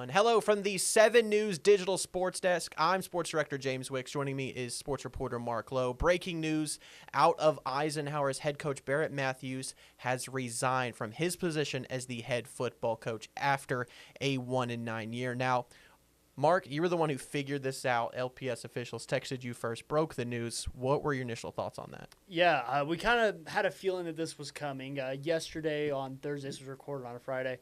everyone. Hello from the 7 News Digital Sports Desk. I'm Sports Director James Wicks. Joining me is Sports Reporter Mark Lowe. Breaking news out of Eisenhower's head coach Barrett Matthews has resigned from his position as the head football coach after a 1-9 year. Now, Mark, you were the one who figured this out. LPS officials texted you first, broke the news. What were your initial thoughts on that? Yeah, we kind of had a feeling that this was coming. Yesterday on Thursday, this was recorded on a Friday.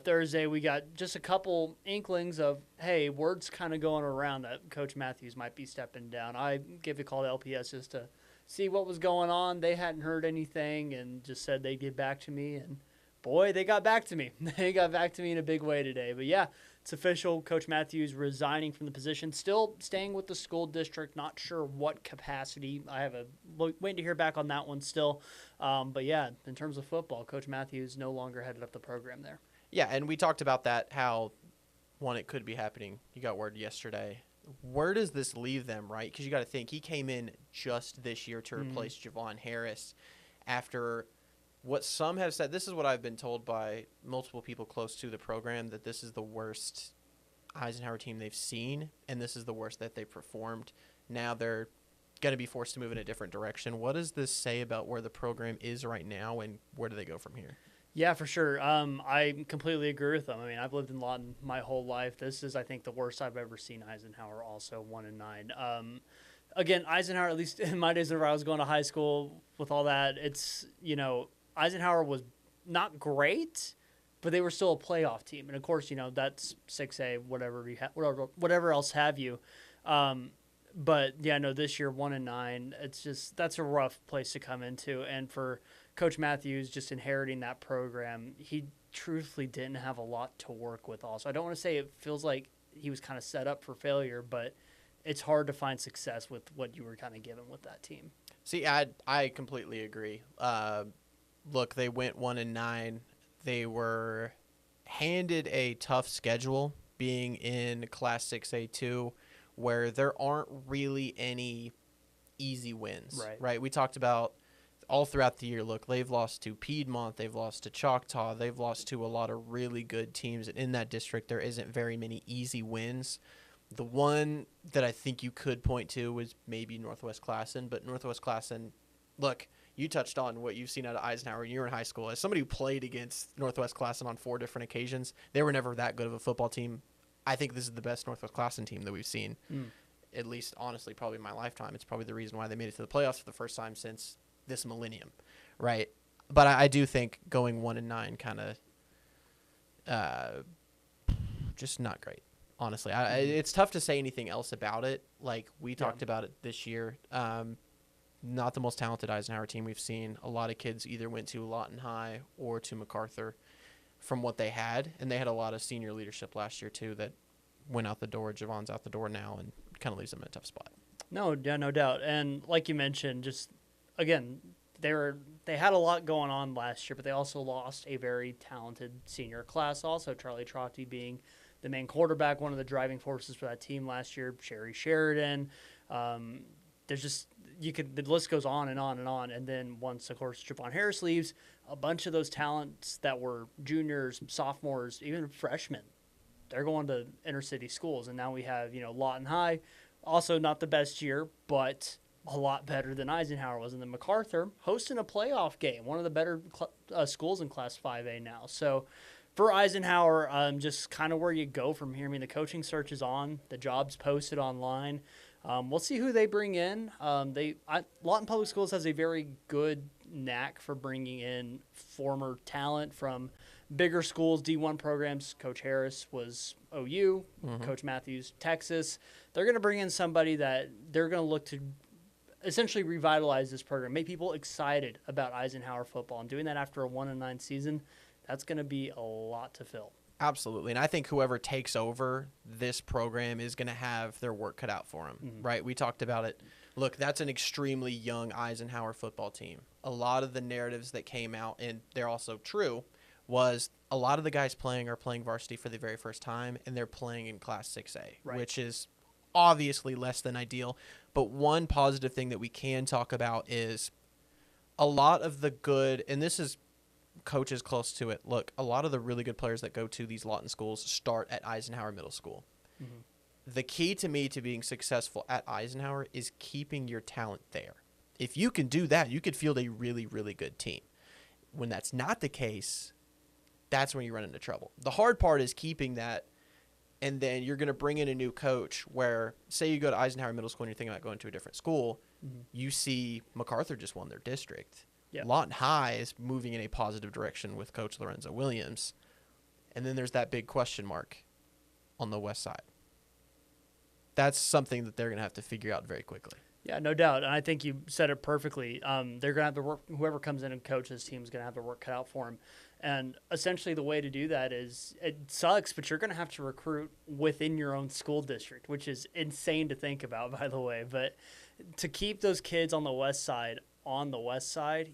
Thursday, we got just a couple inklings of, hey, word's kind of going around that Coach Matthews might be stepping down. I gave a call to LPS just to see what was going on. They hadn't heard anything and just said they'd get back to me. And, boy, they got back to me. They got back to me in a big way today. But, yeah, it's official. Coach Matthews resigning from the position, still staying with the school district, not sure what capacity. I have waiting to hear back on that one still. But, yeah, in terms of football, Coach Matthews no longer headed up the program there. Yeah, and we talked about that, how, one, it could be happening. You got word yesterday. Where does this leave them, right? Because you got to think, he came in just this year to replace Javon Harris after what some have said. This is what I've been told by multiple people close to the program, that this is the worst Eisenhower team they've seen, and this is the worst that they've performed. Now they're going to be forced to move in a different direction. What does this say about where the program is right now, and where do they go from here? Yeah, for sure. I completely agree with them. I mean, I've lived in Lawton my whole life. This is, I think, the worst I've ever seen Eisenhower, also 1-9. Again, Eisenhower, at least in my days whenever I was going to high school with all that, it's, Eisenhower was not great, but they were still a playoff team. And, of course, that's 6A, whatever else have you. But, yeah, no, this year, 1-9, it's just, that's a rough place to come into. And for Coach Matthews just inheriting that program, he truthfully didn't have a lot to work with also. I don't want to say it feels like he was kind of set up for failure, but it's hard to find success with what you were kind of given with that team. See, I completely agree. Look, they went 1-9. They were handed a tough schedule being in Class 6A2, where there aren't really any easy wins. Right? We talked about all throughout the year, look, they've lost to Piedmont, they've lost to Choctaw, they've lost to a lot of really good teams. And in that district, there isn't very many easy wins. The one that I think you could point to was maybe Northwest Classen, but Northwest Classen, look, you touched on what you've seen out of Eisenhower when you were in high school. As somebody who played against Northwest Classen on 4 different occasions, they were never that good of a football team. I think this is the best Northwest Classen team that we've seen, at least, honestly, probably in my lifetime. It's probably the reason why they made it to the playoffs for the first time since this millennium, right? But I do think going 1-9 kind of just not great, honestly. It's tough to say anything else about it. Like we talked about it this year. Not the most talented Eisenhower team we've seen. A lot of kids either went to Lawton High or to MacArthur from what they had, and they had a lot of senior leadership last year too that went out the door. Javon's out the door now, and kind of leaves them in a tough spot. No doubt. And like you mentioned, just again, they had a lot going on last year, but they also lost a very talented senior class. Also, Charlie Trotty being the main quarterback, one of the driving forces for that team last year. Sherry Sheridan. There's just the list goes on and on and on. And then once, of course, Javon Harris leaves, a bunch of those talents that were juniors, sophomores, even freshmen, they're going to inner city schools. And now we have Lawton High, also not the best year, but a lot better than Eisenhower was. And then MacArthur hosting a playoff game, one of the better schools in Class 5A now. So for Eisenhower, just kind of where you go from here. I mean, the coaching search is on. The job's posted online. We'll see who they bring in. Lawton Public Schools has a very good knack for bringing in former talent from bigger schools, D1 programs. Coach Harris was OU, Coach Matthews, Texas. They're going to bring in somebody that they're going to look to essentially revitalize this program, make people excited about Eisenhower football. And doing that after a 1-9 season, that's going to be a lot to fill. Absolutely. And I think whoever takes over this program is going to have their work cut out for them, right? We talked about it. Look, that's an extremely young Eisenhower football team. A lot of the narratives that came out, and they're also true, was a lot of the guys playing are playing varsity for the very first time, and they're playing in Class 6A, which is obviously less than ideal. But one positive thing that we can talk about is a lot of the good, and this is coaches close to it, look, a lot of the really good players that go to these Lawton schools start at Eisenhower Middle School. Mm-hmm. The key to me to being successful at Eisenhower is keeping your talent there. If you can do that, you could field a really, really good team. When that's not the case, that's when you run into trouble. The hard part is keeping that, and then you're going to bring in a new coach where, say you go to Eisenhower Middle School and you're thinking about going to a different school, you see MacArthur just won their district. Yep. Lawton High is moving in a positive direction with Coach Lorenzo Williams. And then there's that big question mark on the west side. That's something that they're going to have to figure out very quickly. Yeah, no doubt. And I think you said it perfectly. They're going to have to work, whoever comes in and coaches this team is going to have to work cut out for them. And essentially the way to do that is, it sucks, but you're going to have to recruit within your own school district, which is insane to think about, by the way. But to keep those kids on the west side,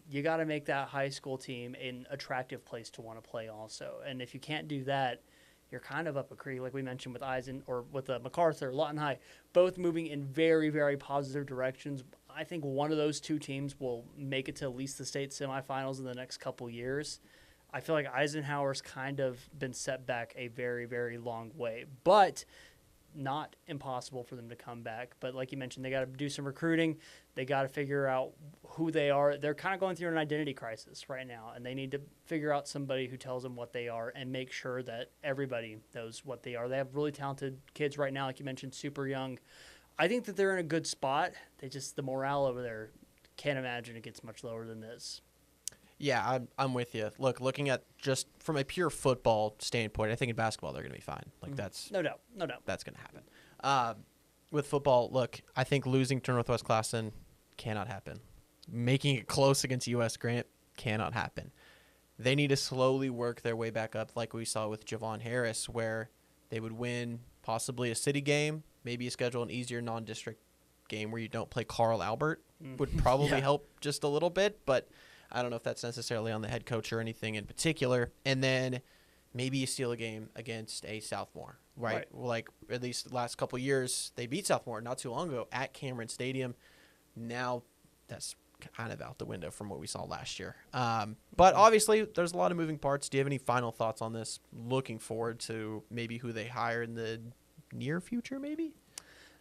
you got to make that high school team an attractive place to want to play also. And if you can't do that, you're kind of up a creek, like we mentioned with MacArthur, Lawton High, both moving in very, very positive directions. I think one of those two teams will make it to at least the state semifinals in the next couple years. I feel like Eisenhower's kind of been set back a very, very long way, but not impossible for them to come back. But like you mentioned, they got to do some recruiting. They got to figure out who they are. They're kind of going through an identity crisis right now, and they need to figure out somebody who tells them what they are and make sure that everybody knows what they are. They have really talented kids right now, like you mentioned, super young. I think that they're in a good spot. The morale over there, can't imagine it gets much lower than this. Yeah, I'm with you. Look, looking at just from a pure football standpoint, I think in basketball they're going to be fine. Like that's no doubt, that's going to happen. With football, look, I think losing to Northwest Classen cannot happen. Making it close against U.S. Grant cannot happen. They need to slowly work their way back up, like we saw with Javon Harris, where they would win possibly a city game, maybe schedule an easier non-district game where you don't play Carl Albert would probably help just a little bit, but I don't know if that's necessarily on the head coach or anything in particular. And then maybe you steal a game against a Southmore, right? Like at least the last couple of years, they beat Southmore not too long ago at Cameron Stadium. Now that's kind of out the window from what we saw last year. But obviously there's a lot of moving parts. Do you have any final thoughts on this? Looking forward to maybe who they hire in the near future, maybe?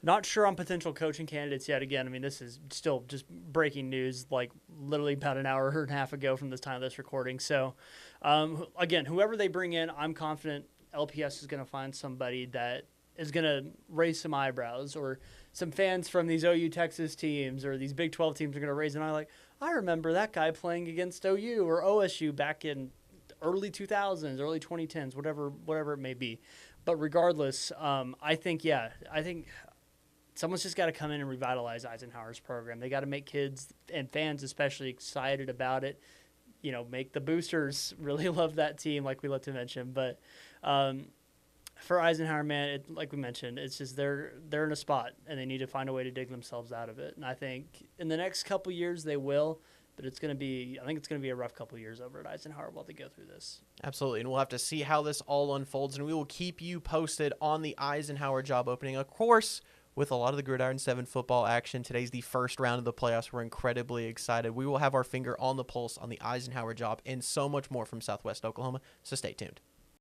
Not sure on potential coaching candidates yet. Again, I mean, this is still just breaking news, like literally about an hour and a half ago from this time of this recording. So, again, whoever they bring in, I'm confident LPS is going to find somebody that is going to raise some eyebrows, or some fans from these OU Texas teams or these Big 12 teams are going to raise an eye like, I remember that guy playing against OU or OSU back in early 2000s, early 2010s, whatever it may be. But regardless, I think someone's just got to come in and revitalize Eisenhower's program. They got to make kids and fans especially excited about it. You know, make the boosters really love that team, like we love to mention. But for Eisenhower, man, like we mentioned, it's just they're in a spot, and they need to find a way to dig themselves out of it. And I think in the next couple years they will, but I think it's going to be a rough couple years over at Eisenhower while they go through this. Absolutely, and we'll have to see how this all unfolds, and we will keep you posted on the Eisenhower job opening. Of course, with a lot of the Gridiron 7 football action, today's the first round of the playoffs. We're incredibly excited. We will have our finger on the pulse on the Eisenhower job and so much more from Southwest Oklahoma, so stay tuned.